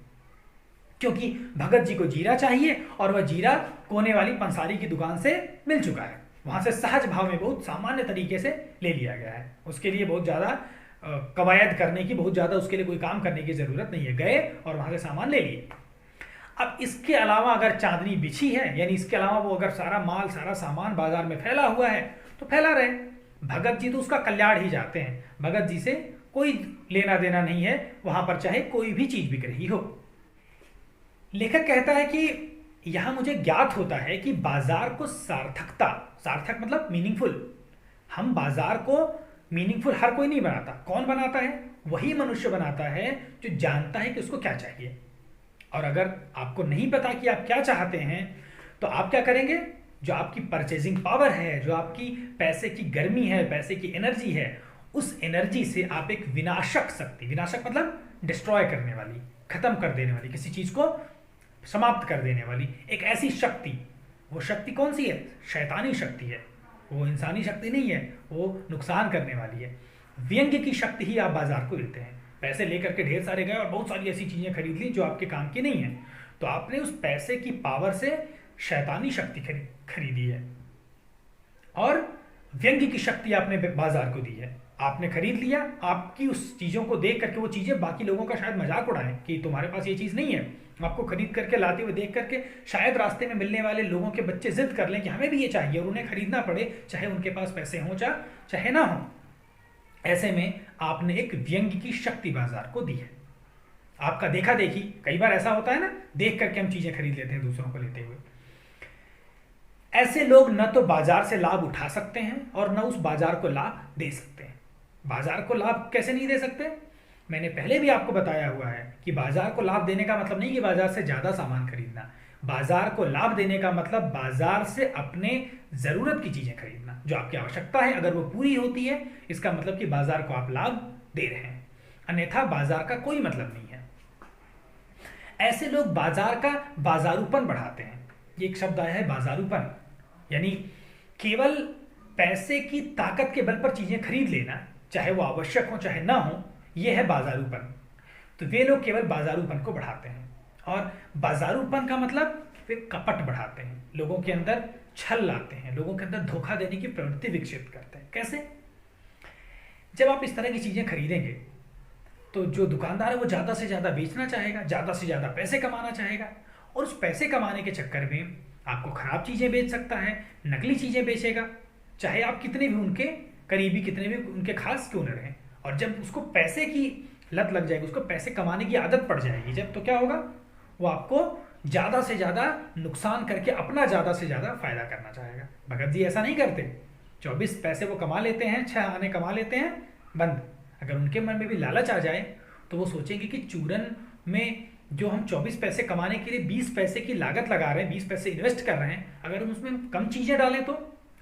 क्योंकि भगत जी को जीरा चाहिए और वह जीरा कोने वाली पंसारी की दुकान से मिल चुका है। वहां से सहज भाव में, बहुत सामान्य तरीके से ले लिया गया है। उसके लिए बहुत ज्यादा कवायद करने की, बहुत ज्यादा उसके लिए कोई काम करने की जरूरत नहीं है। गए और वहां से सामान ले लिए। अब इसके अलावा अगर चांदनी बिछी है, यानी इसके अलावा वो अगर सारा माल, सारा सामान बाजार में फैला हुआ है तो फैला रहे। भगत जी तो उसका कल्याण ही चाहते हैं। भगत जी से कोई लेना देना नहीं है, वहां पर चाहे कोई भी चीज बिक रही हो। लेखक कहता है कि यहां मुझे ज्ञात होता है कि बाजार को सार्थकता, सार्थक मतलब मीनिंगफुल, हम बाजार को मीनिंगफुल हर कोई नहीं बनाता। कौन बनाता है? वही मनुष्य बनाता है जो जानता है कि उसको क्या चाहिए। और अगर आपको नहीं पता कि आप क्या चाहते हैं तो आप क्या करेंगे? जो आपकी परचेजिंग पावर है, जो आपकी पैसे की गर्मी है, पैसे की एनर्जी है, उस एनर्जी से आप एक विनाशक शक्ति, विनाशक मतलब डिस्ट्रॉय करने वाली, खत्म कर देने वाली, किसी चीज को समाप्त कर देने वाली एक ऐसी शक्ति, वो शक्ति कौन सी है? शैतानी शक्ति है। वो इंसानी शक्ति नहीं है, वो नुकसान करने वाली है। व्यंग्य की शक्ति ही आप बाजार को देते हैं। पैसे लेकर के ढेर सारे गए और बहुत सारी ऐसी चीजें खरीद ली जो आपके काम की नहीं है, तो आपने उस पैसे की पावर से शैतानी शक्ति खरीदी है और व्यंग्य की शक्ति आपने बाजार को दी है। आपने खरीद लिया, आपकी उस चीजों को देख करके वो चीजें बाकी लोगों का शायद मजाक उड़ाएं कि तुम्हारे पास ये चीज नहीं है। आपको खरीद करके लाते हुए देख करके शायद रास्ते में मिलने वाले लोगों के बच्चे जिद कर लें कि हमें भी ये चाहिए और उन्हें खरीदना पड़े, चाहे उनके पास पैसे हों चाहे ना हो। ऐसे में आपने एक व्यंग्य की शक्ति बाजार को दी है। आपका देखा देखी, कई बार ऐसा होता है ना, देख करके हम चीजें खरीद लेते हैं दूसरों को लेते हुए। ऐसे लोग न तो बाजार से लाभ उठा सकते हैं और न उस बाजार को लाभ दे सकते हैं। बाजार को लाभ कैसे नहीं दे सकते? मैंने पहले भी आपको बताया हुआ है कि बाजार को लाभ देने का मतलब नहीं कि बाजार से ज्यादा सामान खरीदना। बाजार को लाभ देने का मतलब बाजार से अपने जरूरत की चीजें खरीदना, जो आपकी आवश्यकता है अगर वो पूरी होती है, इसका मतलब कि बाजार को आप लाभ दे रहे हैं, अन्यथा बाजार का कोई मतलब नहीं है। ऐसे लोग बाजार का बाजारूपन बढ़ाते हैं। ये एक शब्द आया है बाजारूपन, यानी केवल पैसे की ताकत के बल पर चीजें खरीद लेना, चाहे वो आवश्यक हो चाहे ना हो, ये है बाजारूपन। तो वे लोग केवल बाजारूपन को बढ़ाते हैं, और बाजारूपन का मतलब वे कपट बढ़ाते हैं, लोगों के अंदर छल लाते हैं, लोगों के अंदर धोखा देने की प्रवृत्ति विकसित करते हैं। कैसे? जब आप इस तरह की चीजें खरीदेंगे तो जो दुकानदार है वो ज्यादा से ज्यादा बेचना चाहेगा, ज्यादा से ज्यादा पैसे कमाना चाहेगा, और उस पैसे कमाने के चक्कर में आपको खराब चीजें बेच सकता है, नकली चीजें बेचेगा, चाहे आप कितने भी उनके करीबी, कितने भी उनके खास क्यों न रहें। और जब उसको पैसे की लत लग जाएगी, उसको पैसे कमाने की आदत पड़ जाएगी जब, तो क्या होगा, वो आपको ज्यादा से ज्यादा नुकसान करके अपना ज्यादा से ज्यादा फायदा करना चाहेगा। भगत जी ऐसा नहीं करते, 24 पैसे वो कमा लेते हैं, 6 आने कमा लेते हैं, बंद। अगर उनके मन में भी लालच आ जाए तो वो सोचेंगे कि चूरन में जो हम 24 पैसे कमाने के लिए 20 पैसे की लागत लगा रहे हैं, 20 पैसे इन्वेस्ट कर रहे हैं, अगर हम उसमें कम चीजें डालें तो,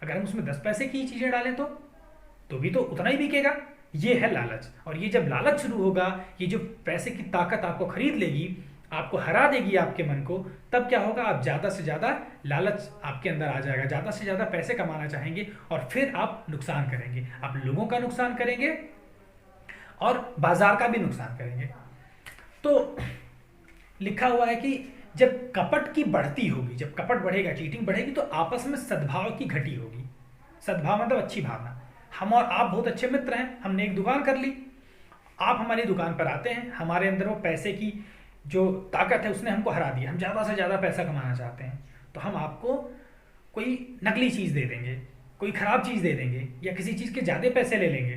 अगर हम उसमें 10 पैसे की चीजें डालें तो भी तो उतना ही बिकेगा। ये है लालच, और ये जब लालच शुरू होगा, ये जो पैसे की ताकत आपको खरीद लेगी, आपको हरा देगी आपके मन को, तब क्या होगा, आप ज्यादा से ज्यादा लालच आपके अंदर आ जाएगा, ज्यादा से ज्यादा पैसे कमाना चाहेंगे, और फिर आप नुकसान करेंगे, आप लोगों का नुकसान करेंगे और बाजार का भी नुकसान करेंगे। तो लिखा हुआ है कि जब कपट की बढ़ती होगी, जब कपट बढ़ेगा, चीटिंग बढ़ेगी, तो आपस में सद्भाव की घटी होगी। सद्भाव मतलब अच्छी भावना। हम और आप बहुत अच्छे मित्र हैं, हमने एक दुकान कर ली, आप हमारी दुकान पर आते हैं, हमारे अंदर वो पैसे की जो ताकत है उसने हमको हरा दिया, हम ज़्यादा से ज़्यादा पैसा कमाना चाहते हैं, तो हम आपको कोई नकली चीज़ दे देंगे, कोई ख़राब चीज़ दे देंगे, या किसी चीज़ के ज़्यादा पैसे ले लेंगे।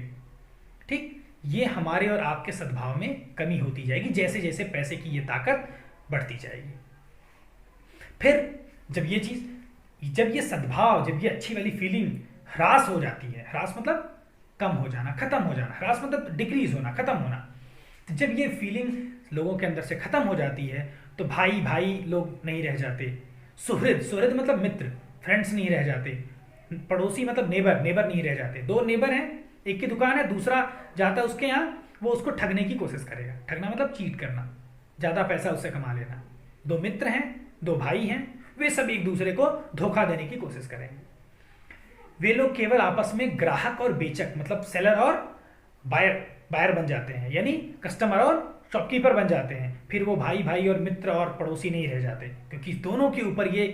ठीक, ये हमारे और आपके सद्भाव में कमी होती जाएगी जैसे जैसे पैसे की ये ताकत बढ़ती जाएगी। फिर जब ये सद्भाव, जब ये अच्छी वाली फीलिंग ह्रास हो जाती है, ह्रास मतलब कम हो जाना, खत्म हो जाना, ह्रास मतलब डिक्रीज होना, खत्म होना, तो जब ये फीलिंग लोगों के अंदर से खत्म हो जाती है तो भाई भाई लोग नहीं रह जाते, सुहृद मतलब मित्र, फ्रेंड्स नहीं रह जाते, पड़ोसी मतलब नेबर नहीं रह जाते। 2 नेबर हैं, एक की दुकान है, दूसरा जाता है उसके यहाँ, वो उसको ठगने की कोशिश करेगा, ठगना मतलब चीट करना, ज्यादा पैसा उससे कमा लेना। 2 मित्र हैं, 2 भाई हैं, वे सब एक दूसरे को धोखा देने की कोशिश करेंगे। वे लोग केवल आपस में ग्राहक और बेचक मतलब सेलर और बायर बन जाते हैं, यानी कस्टमर और शॉपकीपर बन जाते हैं। फिर वो भाई भाई और मित्र और पड़ोसी नहीं रह जाते, क्योंकि दोनों के ऊपर ये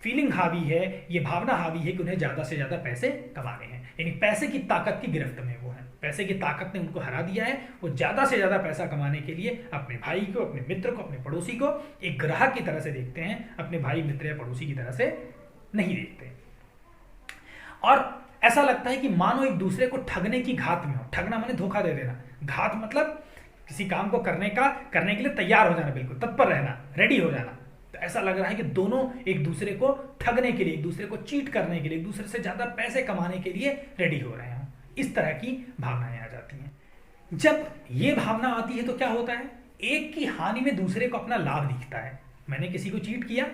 फीलिंग हावी है, ये भावना हावी है कि उन्हें ज्यादा से ज्यादा पैसे कमाने हैं, यानी पैसे की ताकत की गिरफ्त में वो है, पैसे की ताकत ने उनको हरा दिया है। वो ज्यादा से ज्यादा पैसा कमाने के लिए अपने भाई को, अपने मित्र को, अपने पड़ोसी को एक ग्राहक की तरह से देखते हैं, अपने भाई मित्र या पड़ोसी की तरह से नहीं देखते। और ऐसा लगता है कि मानो एक दूसरे को ठगने की घात में हो। ठगना माने धोखा दे देना, घात मतलब किसी काम को करने के लिए तैयार हो जाना, बिल्कुल तत्पर रहना, रेडी हो जाना। तो ऐसा लग रहा है कि दोनों एक दूसरे को ठगने के लिए, एक दूसरे को चीट करने के लिए, एक दूसरे से ज्यादा पैसे कमाने के लिए रेडी हो रहे हैं। इस तरह की भावनाएं आ जाती हैं। जब ये भावना आती है तो क्या होता है, एक की हानि में दूसरे को अपना लाभ दिखता है। मैंने किसी को चीट किया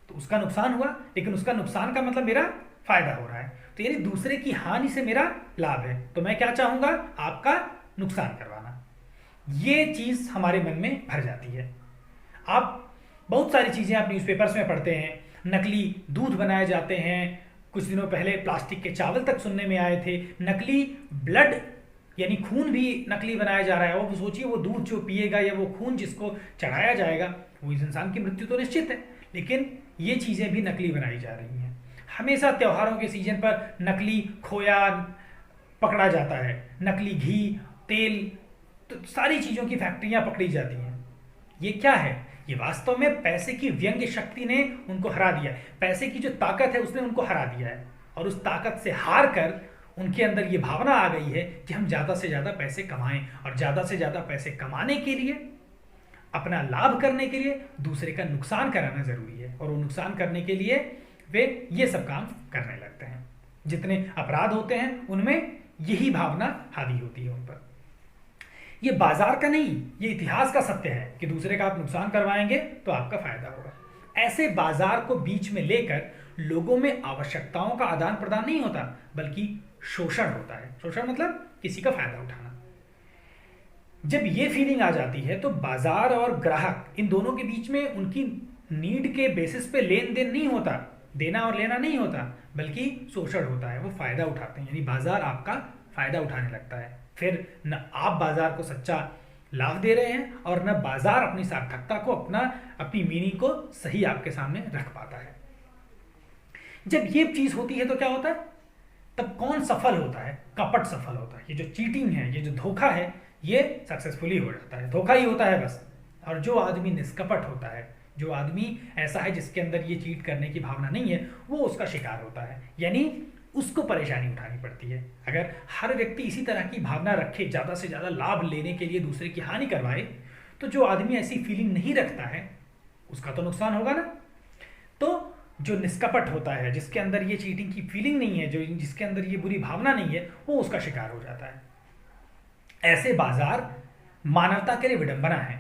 तो उसका नुकसान हुआ, लेकिन उसका नुकसान का मतलब मेरा फायदा हो रहा है, तो यानी दूसरे की हानि से मेरा लाभ है, तो मैं क्या चाहूंगा, आपका नुकसान करवाना। ये चीज हमारे मन में भर जाती है। आप बहुत सारी चीजें आप न्यूज़पेपर्स में पढ़ते हैं, नकली दूध बनाए जाते हैं, कुछ दिनों पहले प्लास्टिक के चावल तक सुनने में आए थे, नकली ब्लड यानी खून भी नकली बनाया जा रहा है। वो सोचिए, वो दूध जो पिएगा या वो खून जिसको चढ़ाया जाएगा, वो इस इंसान की मृत्यु तो निश्चित है, लेकिन ये चीजें भी नकली बनाई जा रही हैं। हमेशा त्योहारों के सीजन पर नकली खोया पकड़ा जाता है, नकली घी, तेल, तो सारी चीजों की फैक्ट्रियां पकड़ी जाती हैं। ये क्या है, ये वास्तव में पैसे की व्यंग्य शक्ति ने उनको हरा दिया है, पैसे की जो ताकत है उसने उनको हरा दिया है, और उस ताकत से हार कर उनके अंदर ये भावना आ गई है कि हम ज्यादा से ज्यादा पैसे कमाएं, और ज्यादा से ज्यादा पैसे कमाने के लिए, अपना लाभ करने के लिए दूसरे का नुकसान कराना जरूरी है, और वो नुकसान करने के लिए वे ये सब काम करने लगते हैं। जितने अपराध होते हैं उनमें यही भावना हावी होती है उन पर। ये बाजार का नहीं, ये इतिहास का सत्य है कि दूसरे का आप नुकसान करवाएंगे तो आपका फायदा होगा। ऐसे बाजार को बीच में लेकर लोगों में आवश्यकताओं का आदान प्रदान नहीं होता, बल्कि शोषण होता है। शोषण मतलब किसी का फायदा उठाना। जब ये फीलिंग आ जाती है तो बाजार और ग्राहक इन दोनों के बीच में उनकी नीड के बेसिस पे लेन देन नहीं होता, देना और लेना नहीं होता, बल्कि शोषण होता है। वो फायदा उठाते हैं, यानी बाजार आपका फायदा उठाने लगता है। फिर न आप बाजार को सच्चा लाभ दे रहे हैं और न बाजार अपनी सार्थकता को, अपनी मीनिंग को सही आपके सामने रख पाता है। जब ये चीज होती है तो क्या होता है, तब कौन सफल होता है? कपट सफल होता है। ये जो चीटिंग है, ये जो धोखा है, ये सक्सेसफुली हो जाता है। धोखा ही होता है बस। और जो आदमी निष्कपट होता है, जो आदमी ऐसा है जिसके अंदर ये चीट करने की भावना नहीं है, वो उसका शिकार होता है, यानी उसको परेशानी उठानी पड़ती है। अगर हर व्यक्ति इसी तरह की भावना रखे, ज़्यादा से ज़्यादा लाभ लेने के लिए दूसरे की हानि करवाए, तो जो आदमी ऐसी फीलिंग नहीं रखता है उसका तो नुकसान होगा ना। तो जो निष्कपट होता है, जिसके अंदर ये चीटिंग की फीलिंग नहीं है, जिसके अंदर ये बुरी भावना नहीं है, वो उसका शिकार हो जाता है। ऐसे बाजार मानवता के लिए विडंबना है।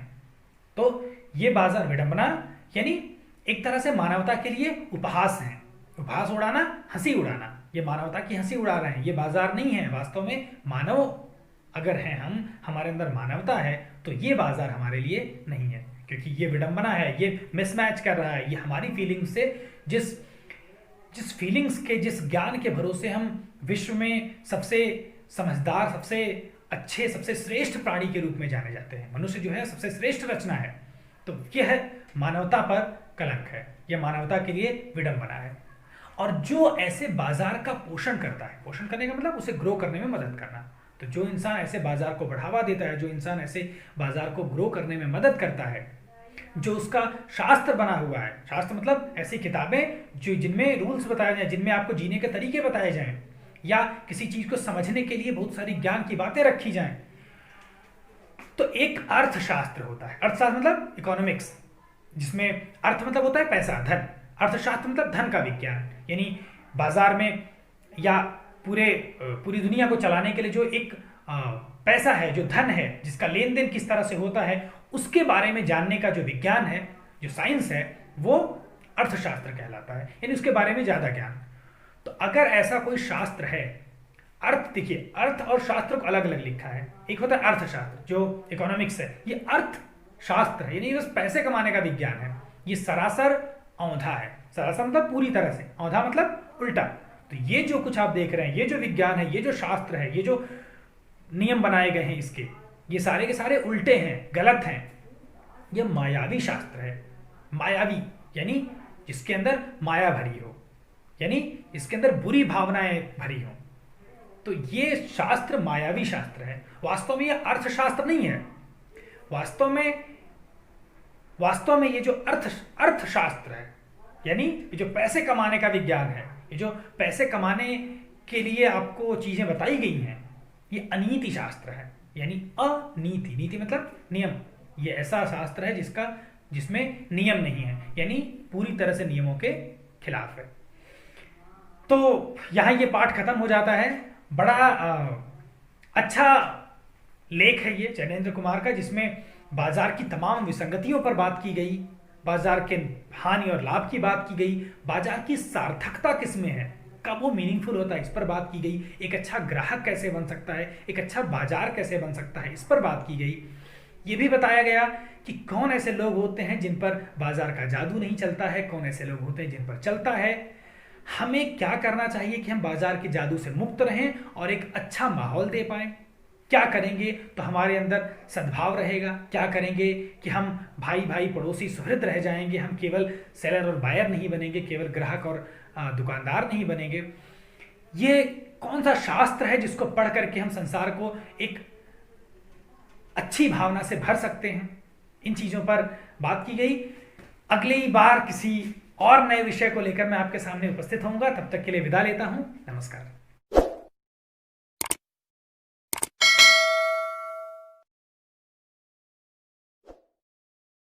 तो ये बाजार विडंबना यानी एक तरह से मानवता के लिए उपहास है। उपहास उड़ाना, हंसी उड़ाना। ये मानवता की हंसी उड़ा रहे हैं, ये बाजार नहीं है। वास्तव में मानव अगर हैं हम, हमारे अंदर मानवता है, तो ये बाजार हमारे लिए नहीं है, क्योंकि ये विडंबना है, ये मिसमैच कर रहा है। ये हमारी फीलिंग्स से, जिस फीलिंग्स के, जिस ज्ञान के भरोसे हम विश्व में सबसे समझदार, सबसे अच्छे, सबसे श्रेष्ठ प्राणी के रूप में जाने जाते हैं। मनुष्य जो है सबसे श्रेष्ठ रचना है, तो यह मानवता पर कलंक है, यह मानवता के लिए विडंबना है। और जो ऐसे बाजार का पोषण करता है, पोषण करने का मतलब उसे ग्रो करने में मदद करना, तो जो इंसान ऐसे बाजार को बढ़ावा देता है, जो इंसान ऐसे बाजार को ग्रो करने में मदद करता है, जो उसका शास्त्र बना हुआ है, शास्त्र मतलब ऐसी किताबें जो जिनमें रूल्स बताए जाएं, जिनमें आपको जीने के तरीके बताए जाएं, या किसी चीज को समझने के लिए बहुत सारी ज्ञान की बातें रखी जाएं, तो एक अर्थशास्त्र होता है। अर्थशास्त्र मतलब इकोनॉमिक्स, जिसमें अर्थ मतलब होता है पैसा, धन। अर्थशास्त्र मतलब धन का विज्ञान, यानी बाजार में या पूरी दुनिया को चलाने के लिए जो एक पैसा है, जो धन है, जिसका लेन देन किस तरह से होता है, उसके बारे में जानने का जो विज्ञान है, जो साइंस है, वो अर्थशास्त्र कहलाता है, यानी उसके बारे में ज्यादा ज्ञान। तो अगर ऐसा कोई शास्त्र है, अर्थ, देखिए अर्थ और शास्त्र को अलग अलग लिखा है। एक होता है अर्थशास्त्र जो इकोनॉमिक्स है, ये अर्थशास्त्र है, यानी बस पैसे कमाने का विज्ञान है। ये सरासर औंधा है। सरासर मतलब पूरी तरह से, औंधा मतलब उल्टा। तो ये जो कुछ आप देख रहे हैं, ये जो विज्ञान है, ये जो शास्त्र है, ये जो नियम बनाए गए हैं इसके, ये सारे के सारे उल्टे हैं, गलत हैं। ये मायावी शास्त्र है। मायावी यानी जिसके अंदर माया भरी हो, यानी इसके अंदर बुरी भावनाएं भरी हो, तो ये शास्त्र मायावी शास्त्र है। वास्तव में ये अर्थशास्त्र नहीं है। वास्तव में ये जो अर्थशास्त्र है, यानी ये जो पैसे कमाने का विज्ञान है, ये जो पैसे कमाने के लिए आपको चीजें बताई गई हैं, ये अनीति शास्त्र है, यानी अनीति। नीति मतलब नियम। ये ऐसा शास्त्र है जिसमें नियम नहीं है, यानी पूरी तरह से नियमों के खिलाफ है। तो यहां ये पाठ खत्म हो जाता है। बड़ा अच्छा लेख है ये ज्ञानेंद्र कुमार का, जिसमें बाजार की तमाम विसंगतियों पर बात की गई, बाजार के हानि और लाभ की बात की गई, बाजार की सार्थकता किसमें है, कब वो मीनिंगफुल होता है, इस पर बात की गई। एक अच्छा ग्राहक कैसे बन सकता है, एक अच्छा बाजार कैसे बन सकता है, इस पर बात की गई। ये भी बताया गया कि कौन ऐसे लोग होते हैं जिन पर बाजार का जादू नहीं चलता है, कौन ऐसे लोग होते हैं जिन पर चलता है। हमें क्या करना चाहिए कि हम बाजार के जादू से मुक्त रहें और एक अच्छा माहौल दे पाएं। क्या करेंगे तो हमारे अंदर सद्भाव रहेगा, क्या करेंगे कि हम भाई भाई पड़ोसी सुहृद रह जाएंगे, हम केवल सेलर और बायर नहीं बनेंगे, केवल ग्राहक और दुकानदार नहीं बनेंगे। ये कौन सा शास्त्र है जिसको पढ़ करके हम संसार को एक अच्छी भावना से भर सकते हैं, इन चीजों पर बात की गई। अगली बार किसी और नए विषय को लेकर मैं आपके सामने उपस्थित होऊंगा। तब तक के लिए विदा लेता हूं। नमस्कार।